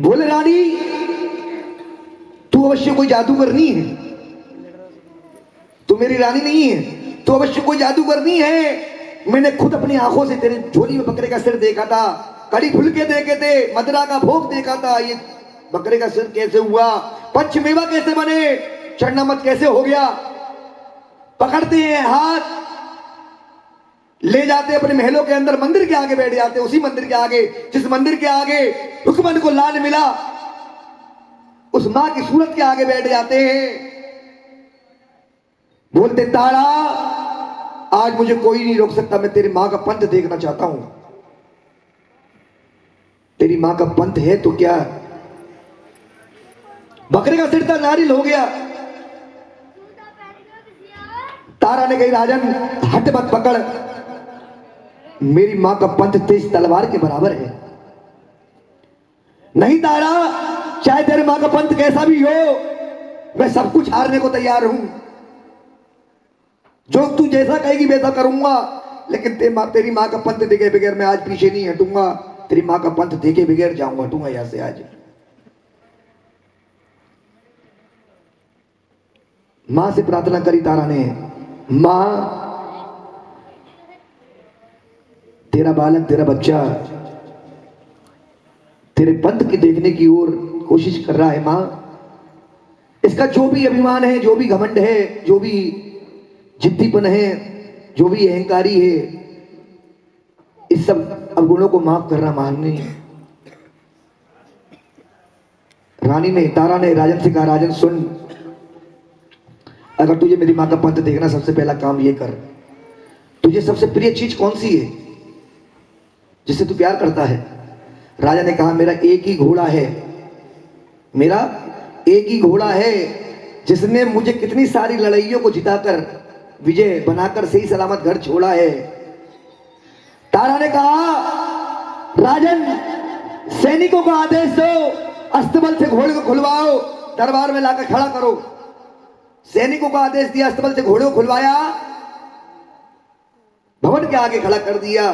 बोले रानी तू अवश्य कोई जादूगरनी है, तू मेरी रानी नहीं है, तू अवश्य कोई जादूगरनी है। मैंने खुद अपनी आंखों से तेरे झोली में बकरे का सिर देखा था, कड़ी फुलके देखे थे, मदरा का भोग देखा था, ये बकरे का सिर कैसे हुआ, पंचमेवा कैसे बने, चन्नामत कैसे हो गया। पकड़ते हैं हाथ, ले जाते अपने महलों के अंदर, मंदिर के आगे बैठ जाते, उसी मंदिर के आगे जिस मंदिर के आगे रुकमन को लाल मिला, उस मां की सूरत के आगे बैठ जाते हैं। बोलते तारा आज मुझे कोई नहीं रोक सकता, मैं तेरी मां का पंथ देखना चाहता हूं। तेरी मां का पंथ है तो क्या, बकरे का सिर था नारियल हो गया। तारा ने कही राजन हट मत पकड़, मेरी मां का पंथ तेज तलवार के बराबर है। नहीं तारा, चाहे तेरी मां का पंथ कैसा भी हो, मैं सब कुछ हारने को तैयार हूं, जो तू जैसा कहेगी वैसा करूंगा, लेकिन तेरी मां का पंथ देखे बगैर मैं आज पीछे नहीं हटूंगा, तेरी मां का पंथ देखे बगैर जाऊंगा हटूंगा यहां से आज। मां से प्रार्थना करी तारा ने, मां तेरा बालक तेरा बच्चा तेरे पंथ की देखने की ओर कोशिश कर रहा है। मां इसका जो भी अभिमान है, जो भी घमंड है, जो भी जिद्दीपन है, जो भी अहंकारी है, इस सब अवगुणों को माफ करना माननी। रानी ने, तारा ने राजन से कहा राजन सुन, अगर तुझे मेरी मां का पंथ देखना, सबसे पहला काम ये कर, तुझे सबसे प्रिय चीज कौन सी है जिससे तू प्यार करता है। राजा ने कहा मेरा एक ही घोड़ा है, मेरा एक ही घोड़ा है जिसने मुझे कितनी सारी लड़ाइयों को जिताकर विजय बनाकर सही सलामत घर छोड़ा है। तारा ने कहा राजन सैनिकों को आदेश दो, अस्तबल से घोड़े को खुलवाओ, दरबार में लाकर खड़ा करो। सैनिकों को आदेश दिया, अस्तबल से घोड़े को खुलवाया, भवन के आगे खड़ा कर दिया।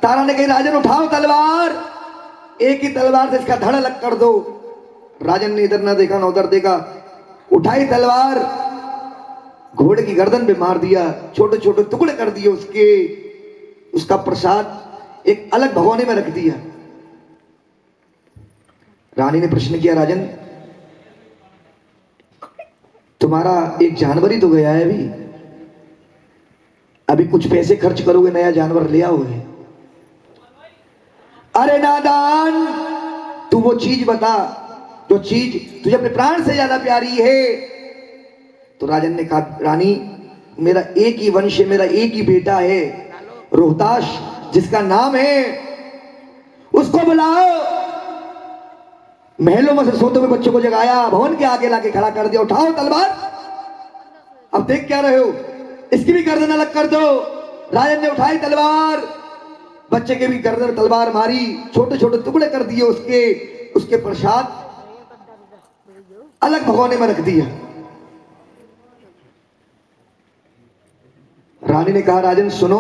तारा ने कही राजन उठाओ तलवार, एक ही तलवार से इसका धड़ अलग कर दो। राजन ने इधर ना देखा ना उधर देखा, उठाई तलवार, घोड़े की गर्दन पे मार दिया, छोटे छोटे टुकड़े कर दिए उसके। उसका प्रसाद एक अलग भगोने में रख दिया। रानी ने प्रश्न किया राजन तुम्हारा एक जानवर ही तो गया है, अभी कुछ पैसे खर्च करोगे नया जानवर ले आओगे। अरे नादान, तू वो चीज बता जो चीज तुझे अपने प्राण से ज्यादा प्यारी है। तो राजन ने कहा रानी मेरा एक ही वंश है, मेरा एक ही बेटा है रोहताश, जिसका नाम है, उसको बुलाओ। महलों में से सोते हुए बच्चों को जगाया, भवन के आगे लाके खड़ा कर दिया, उठाओ तलवार। अब देख क्या रहे हो, इसकी भी गर्दन अलग कर दो। राजन ने उठाई तलवार, बच्चे के भी गर्दन तलवार मारी, छोटे छोटे टुकड़े कर दिए उसके प्रसाद अलग भगोने में रख दिया। रानी ने कहा राजन सुनो,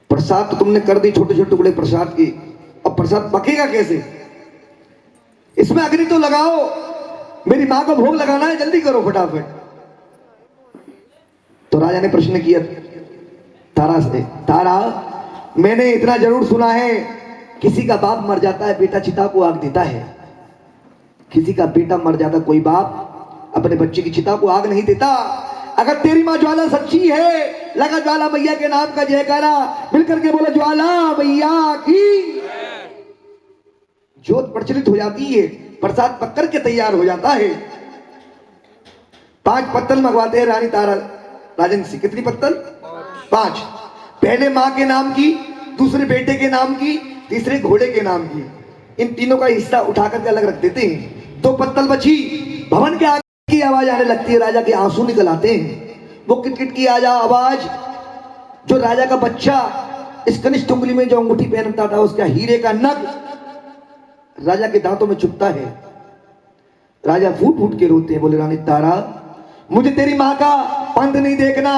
प्रसाद तो तुमने कर दी, छोटे छोटे टुकड़े प्रसाद की, अब प्रसाद पकेगा कैसे? इसमें अग्नि तो लगाओ, मेरी मां को भोग लगाना है, जल्दी करो फटाफट। तो राजा ने प्रश्न किया तारा से, तारा मैंने इतना जरूर सुना है किसी का बाप मर जाता है बेटा चिता को आग देता है, किसी का बेटा मर जाता कोई बाप अपने बच्चे की चिता को आग नहीं देता। अगर तेरी मां ज्वाला सच्ची है, लगा ज्वाला मैया के नाम का जयकारा, मिलकर के बोला ज्वाला मैया की। ज्योत प्रचलित हो जाती है, प्रसाद पककर के तैयार हो जाता है। 5 पत्तल मंगवाते हैं रानी तारा राजन से। कितनी पत्तल? 5। पहले मां के नाम की, दूसरे बेटे के नाम की, तीसरे घोड़े के नाम की। इन तीनों का हिस्सा उठा करके अलग रख देते हैं। 2 पत्तल बची, भवन के आगे की आवाज आने लगती है, राजा के आंसू निकल आते हैं। वो किटकिट की आवाज, जो राजा का बच्चा इस कनिष्ठ उंगली में जो अंगूठी पहनता था, उसका हीरे का नग राजा के दांतों में चुभता है। राजा फूट फूट के रोते हैं, बोले रानी तारा मुझे तेरी मां का पंथ नहीं देखना,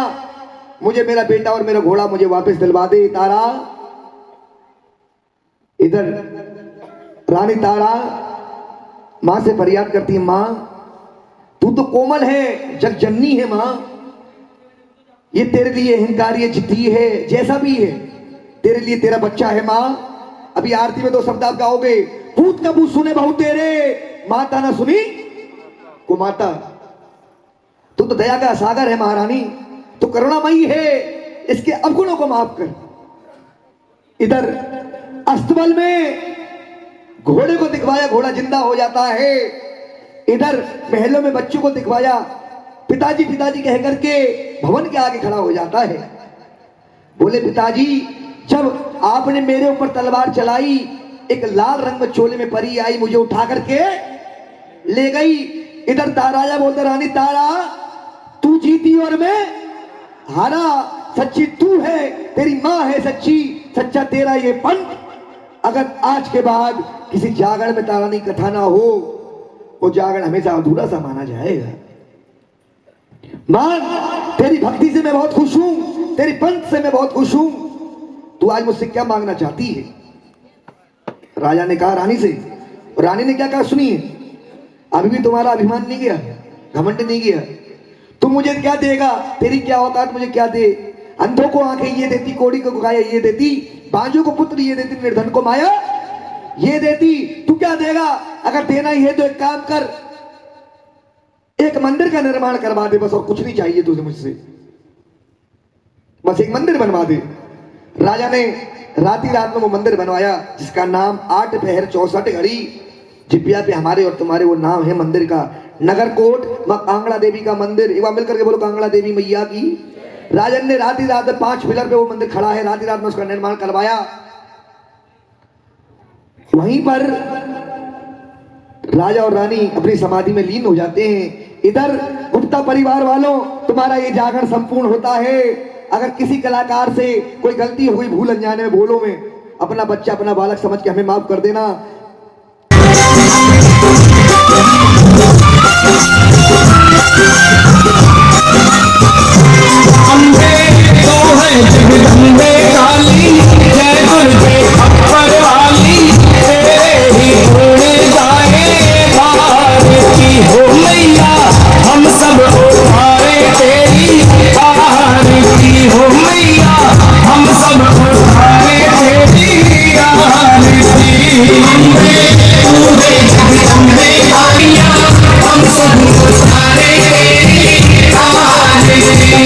मुझे मेरा बेटा और मेरा घोड़ा मुझे वापस दिलवा दे तारा। इधर रानी तारा मां से फरियाद करती है, मां तू तो कोमल है, जगजननी है मां, ये तेरे लिए अहंकारी है, जिद्दी है, जैसा भी है तेरे लिए तेरा बच्चा है मां। अभी आरती में 2 शब्द आप गाओगे, पूत का मुंह सुने बहु तेरे, माता ना सुनी को माता। तू तो दया का सागर है महारानी, तू करुणामयी है, इसके अवगुणों को माफ कर। इधर अस्तबल में घोड़े को दिखवाया, घोड़ा जिंदा हो जाता है। इधर महलों में बच्चों को दिखवाया, पिताजी पिताजी कह करके भवन के आगे खड़ा हो जाता है। बोले पिताजी जब आपने मेरे ऊपर तलवार चलाई, एक लाल रंग में चोले में परी आई, मुझे उठा करके ले गई। इधर राजा बोलते रानी तारा तू जीती और मैं हारा, सच्ची तू है, तेरी मां है सच्ची, सच्चा तेरा ये पंथ। अगर आज के बाद किसी जागरण में तारानी कथा ना हो, वो जागरण हमेशा अधूरा सा माना जाएगा। मां तेरी भक्ति से मैं बहुत खुश हूं, तेरी पंथ से मैं बहुत खुश हूं, तू आज मुझसे क्या मांगना चाहती है? राजा ने कहा रानी से, रानी ने क्या कहा सुनिए, अभी भी तुम्हारा अभिमान नहीं गया, घमंड नहीं गया, तुम मुझे क्या देगा, तेरी क्या औकात मुझे क्या दे? अंधों को आंखें ये देती, कोड़ी को गाया ये देती, बांझों को पुत्र ये देती, निर्धन को माया ये देती, तू क्या देगा? अगर देना ही है तो एक काम कर, एक मंदिर का निर्माण करवा दे बस, और कुछ नहीं चाहिए तुझे मुझसे, बस एक मंदिर बनवा दे। राजा ने रात में वो मंदिर बनवाया, जिसका नाम 8 पहर 64 घड़ी, जिब्या पे हमारे और तुम्हारे वो नाम है मंदिर का, नगरकोट मां कांगड़ा देवी का मंदिर। एक बार मिलकर के बोलो कांगड़ा देवी मैया की। राजन ने रात 5 पिलर पे वो मंदिर खड़ा है, रात में उसका निर्माण करवाया। वहीं पर राजा और रानी अपनी समाधि में लीन हो जाते हैं। इधर गुप्ता परिवार वालों, तुम्हारा ये जागरण संपूर्ण होता है। अगर किसी कलाकार से कोई गलती हुई भूल अनजाने में भूलों में, अपना बच्चा अपना बालक समझ के हमें माफ कर देना। अम्बे तो है जगदम्बे काली, जय दुर्गे अकबर वाली, तेरे ही गुण गाए भारती हो मैया, हम सब उतारे तेरी आरती हो मैया, हम सब उतारे तेरी आरती। अम्बे तू है जगदम्बे काली, हम सब उतारे तेरी आरती।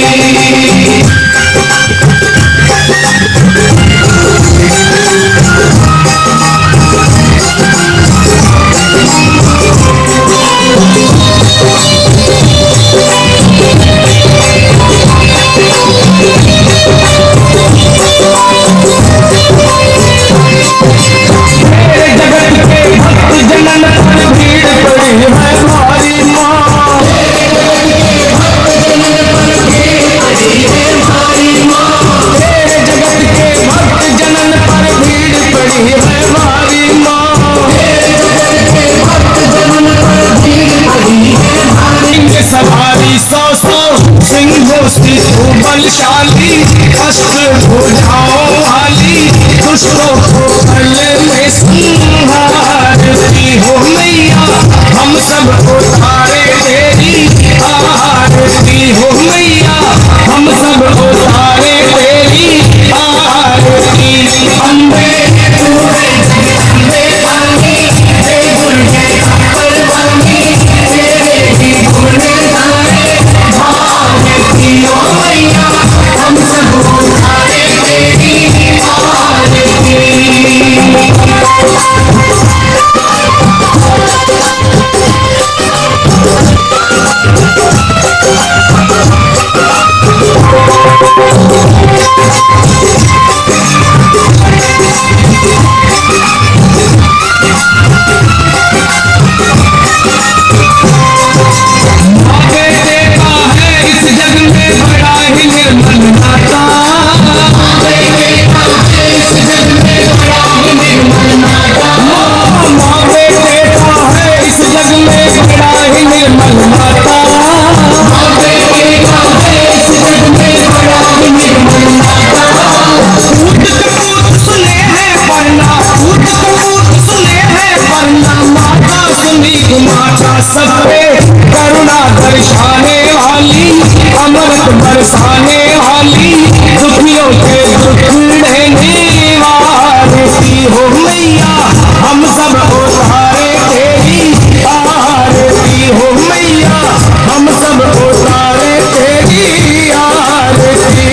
सवारी सौ सौ सिंहों से तू बलशाली, अष्ट भुजाओं वाली, दुष्टों को पल में संहारती हो मैया, हम सब उतारे तेरी आरती हो मैया, हम सब उतारे तेरी आरती। अम्बे तू है जगदम्बे वाली, जय दुर्गे अकबर वाली, तेरे ही गुण गाए भारती हो मैया, हम सब उतारे तेरी आरती। माता सब पे करुणा दर्शाने वाली, अमृत बरसाने वाली, दुखियों के दुख देने वाली हो मैया, हम सब उतारे तेरी आरती हो मैया, हम सब उतारे तेरी आरती।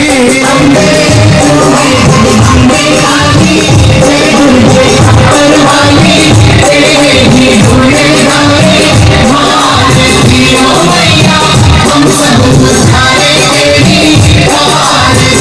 अम्बे तू है जगदम्बे काली, जय दुर्गे अकबर वाली, तेरे ही गुण गाए भारती हो मैया, हम सब उतारे तेरी आरती।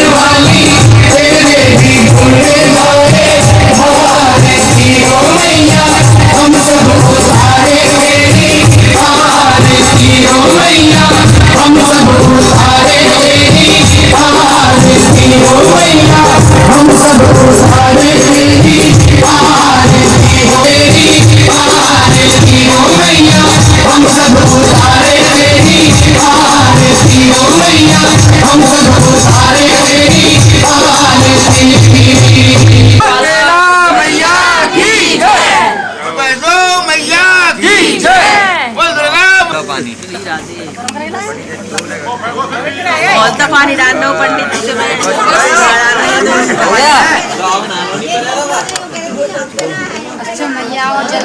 वाली तेरे ही गुण बोलता पानी डाल दो पंडित जी से अच्छा मैया और जल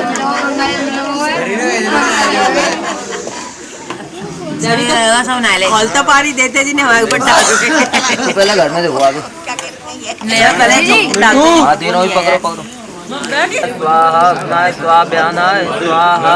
खोलता पानी देते जी ने हमारे ऊपर डाल दो पहले घर में देखो आगे नहीं पहले डाल दो हाँ दे रहा हूँ पकड़ो पकड़ो स्वाहा स्वाभ्यानाय स्वाहा